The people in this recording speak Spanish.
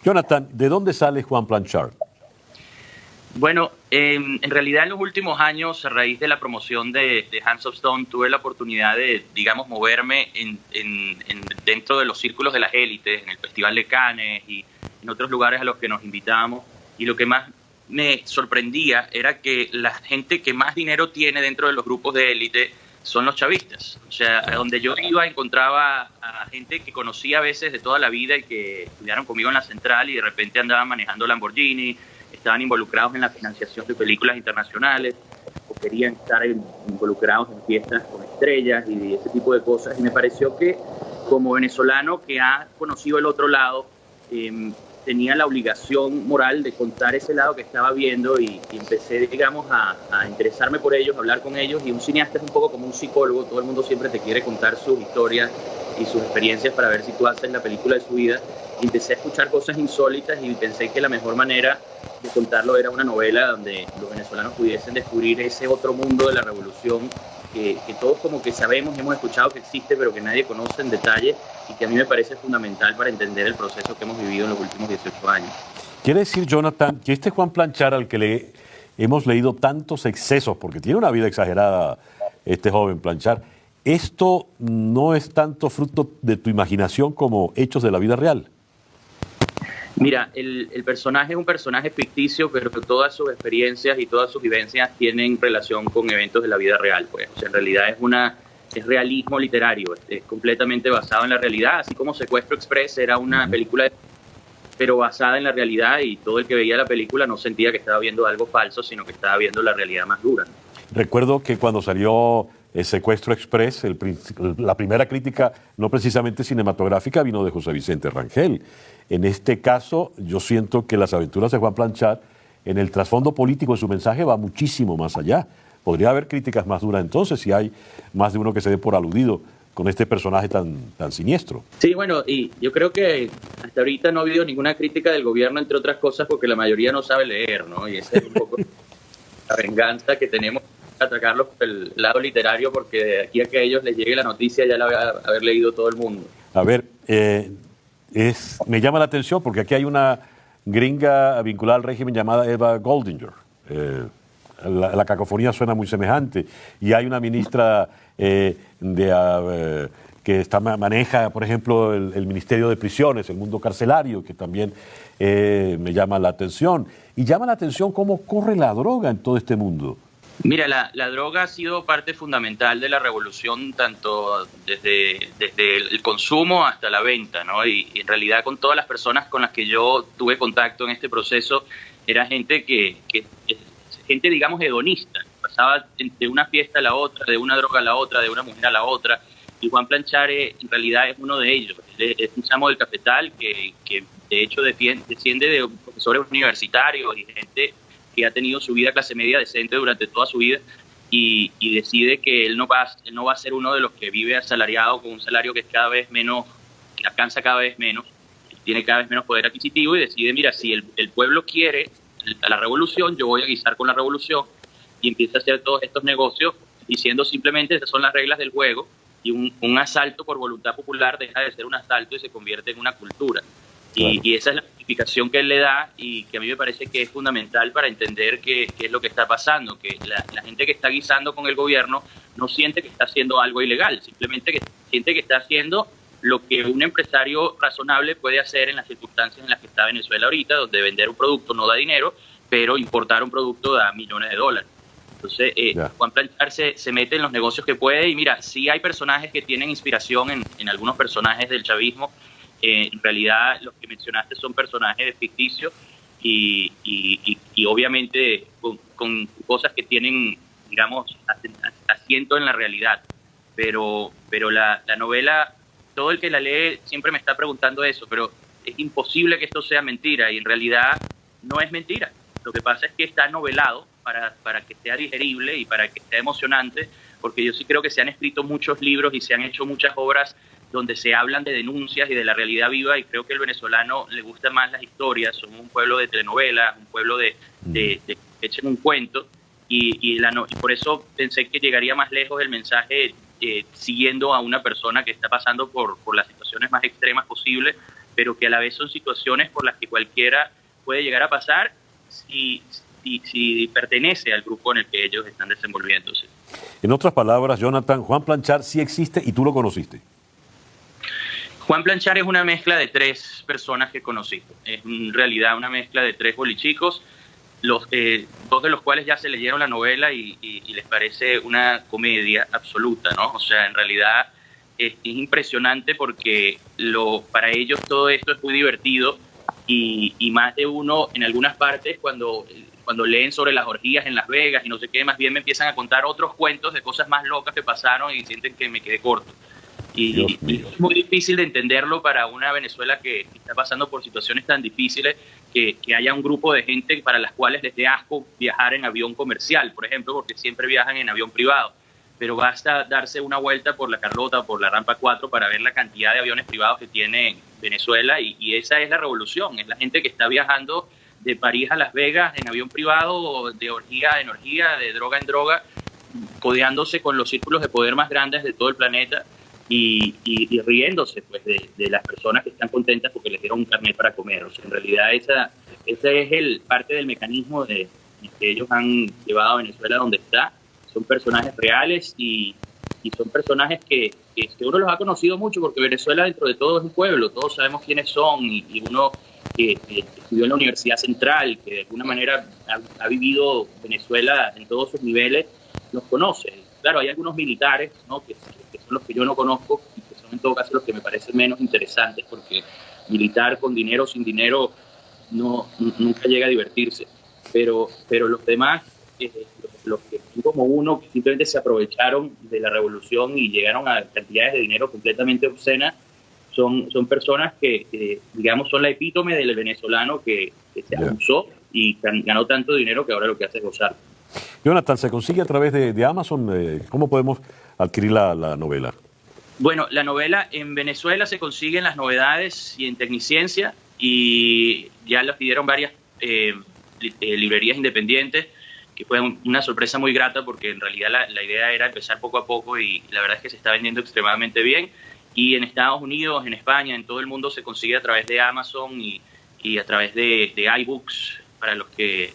Jonathan, ¿de dónde sale Juan Planchard? Bueno, en realidad en los últimos años, a raíz de la promoción de Hands of Stone, tuve la oportunidad de, digamos, moverme dentro de los círculos de las élites, en el Festival de Cannes y en otros lugares a los que nos invitábamos. Y lo que más me sorprendía era que la gente que más dinero tiene dentro de los grupos de élite son los chavistas. O sea, a donde yo iba encontraba a gente que conocía a veces de toda la vida y que estudiaron conmigo en la central y de repente andaban manejando Lamborghini, estaban involucrados en la financiación de películas internacionales o querían estar involucrados en fiestas con estrellas y ese tipo de cosas. Y me pareció que como venezolano que ha conocido el otro lado, tenía la obligación moral de contar ese lado que estaba viendo y empecé, digamos, a interesarme por ellos, a hablar con ellos. Y un cineasta es un poco como un psicólogo, todo el mundo siempre te quiere contar sus historias y sus experiencias para ver si tú haces la película de su vida. Y empecé a escuchar cosas insólitas y pensé que la mejor manera de contarlo era una novela donde los venezolanos pudiesen descubrir ese otro mundo de la revolución que todos como que sabemos y hemos escuchado que existe, pero que nadie conoce en detalle y que a mí me parece fundamental para entender el proceso que hemos vivido en los últimos 18 años. Quiere decir, Jonathan, que este Juan Planchard al que hemos leído tantos excesos, porque tiene una vida exagerada este joven Planchard, ¿esto no es tanto fruto de tu imaginación como hechos de la vida real? Mira, el personaje es un personaje ficticio, pero todas sus experiencias y todas sus vivencias tienen relación con eventos de la vida real, pues. O sea, en realidad es realismo literario, es completamente basado en la realidad, así como Secuestro Express era una película, pero basada en la realidad, y todo el que veía la película no sentía que estaba viendo algo falso, sino que estaba viendo la realidad más dura. Recuerdo que cuando salió Secuestro Express, la primera crítica, no precisamente cinematográfica, vino de José Vicente Rangel. En este caso, yo siento que las aventuras de Juan Planchard, en el trasfondo político de su mensaje, va muchísimo más allá. Podría haber críticas más duras entonces si hay más de uno que se dé por aludido con este personaje tan siniestro. Sí, bueno, y yo creo que hasta ahorita no ha habido ninguna crítica del gobierno, entre otras cosas, porque la mayoría no sabe leer, ¿no? Y esa es un poco la venganza que tenemos, atacarlos por el lado literario, porque de aquí a que a ellos les llegue la noticia ya la va a haber leído todo el mundo. A ver, me llama la atención porque aquí hay una gringa vinculada al régimen llamada Eva Goldinger. La cacofonía suena muy semejante. Y hay una ministra que maneja, por ejemplo, el Ministerio de Prisiones, el mundo carcelario, que también me llama la atención. Y llama la atención cómo corre la droga en todo este mundo. Mira, la droga ha sido parte fundamental de la revolución, tanto desde el consumo hasta la venta, ¿no? Y en realidad con todas las personas con las que yo tuve contacto en este proceso, era gente gente, digamos, hedonista. Pasaba de una fiesta a la otra, de una droga a la otra, de una mujer a la otra. Y Juan Planchard en realidad es uno de ellos. Es un chamo del cafetal que de hecho desciende de profesores universitarios y gente que ha tenido su vida clase media decente durante toda su vida y decide que él no va a ser uno de los que vive asalariado con un salario que es cada vez menos, que alcanza cada vez menos, tiene cada vez menos poder adquisitivo y decide, mira, si el pueblo quiere a la revolución, yo voy a guisar con la revolución y empieza a hacer todos estos negocios diciendo simplemente esas son las reglas del juego y un asalto por voluntad popular deja de ser un asalto y se convierte en una cultura. Claro. Y esa es la justificación que él le da y que a mí me parece que es fundamental para entender qué es lo que está pasando, que la gente que está guisando con el gobierno no siente que está haciendo algo ilegal, simplemente que siente que está haciendo lo que un empresario razonable puede hacer en las circunstancias en las que está Venezuela ahorita, donde vender un producto no da dinero, pero importar un producto da millones de dólares. Entonces, Juan Planchard se mete en los negocios que puede y mira, sí hay personajes que tienen inspiración en algunos personajes del chavismo. En realidad los que mencionaste son personajes ficticios y obviamente con cosas que tienen, digamos, asiento en la realidad. Pero la novela, todo el que la lee siempre me está preguntando eso, pero es imposible que esto sea mentira y en realidad no es mentira. Lo que pasa es que está novelado para que sea digerible y para que sea emocionante, porque yo sí creo que se han escrito muchos libros y se han hecho muchas obras donde se hablan de denuncias y de la realidad viva y creo que al venezolano le gustan más las historias, somos un pueblo de telenovelas, un pueblo de echen un cuento y por eso pensé que llegaría más lejos el mensaje siguiendo a una persona que está pasando por las situaciones más extremas posibles pero que a la vez son situaciones por las que cualquiera puede llegar a pasar si pertenece al grupo en el que ellos están desenvolviéndose. En otras palabras, Jonathan, Juan Planchar sí existe y tú lo conociste. Juan Planchar es una mezcla de 3 personas que conocí. Es en realidad una mezcla de 3 bolichicos, 2 de los cuales ya se leyeron la novela y les parece una comedia absoluta, ¿no? O sea, en realidad es impresionante porque para ellos todo esto es muy divertido y más de uno en algunas partes cuando leen sobre las orgías en Las Vegas y no sé qué, más bien me empiezan a contar otros cuentos de cosas más locas que pasaron y sienten que me quedé corto. Y es muy difícil de entenderlo para una Venezuela que está pasando por situaciones tan difíciles, que haya un grupo de gente para las cuales les dé asco viajar en avión comercial, por ejemplo, porque siempre viajan en avión privado. Pero basta darse una vuelta por la Carlota o por la Rampa 4 para ver la cantidad de aviones privados que tiene Venezuela y esa es la revolución, es la gente que está viajando de París a Las Vegas en avión privado, de orgía en orgía, de droga en droga, codeándose con los círculos de poder más grandes de todo el planeta y riéndose pues de las personas que están contentas porque les dieron un carnet para comer. O sea, en realidad esa es parte del mecanismo que ellos han llevado a Venezuela donde está. Son personajes reales y son personajes que uno los ha conocido mucho porque Venezuela dentro de todo es un pueblo, todos sabemos quiénes son y uno que estudió en la Universidad Central, que de alguna manera ha vivido Venezuela en todos sus niveles, los conoce. Claro, hay algunos militares, ¿no? que son los que yo no conozco y que son en todo caso los que me parecen menos interesantes porque militar con dinero o sin dinero nunca llega a divertirse. Pero los demás, los que son como uno, que simplemente se aprovecharon de la revolución y llegaron a cantidades de dinero completamente obscenas, son personas que, digamos, son la epítome del venezolano que se abusó y ganó tanto dinero que ahora lo que hace es gozar. Jonathan, ¿se consigue a través de Amazon? ¿Cómo podemos adquirir la novela? Bueno, la novela en Venezuela se consigue en Las Novedades y en Tecniciencia y ya la pidieron varias librerías independientes, que fue una sorpresa muy grata porque en realidad la idea era empezar poco a poco y la verdad es que se está vendiendo extremadamente bien. Y en Estados Unidos, en España, en todo el mundo se consigue a través de Amazon y a través de iBooks para los que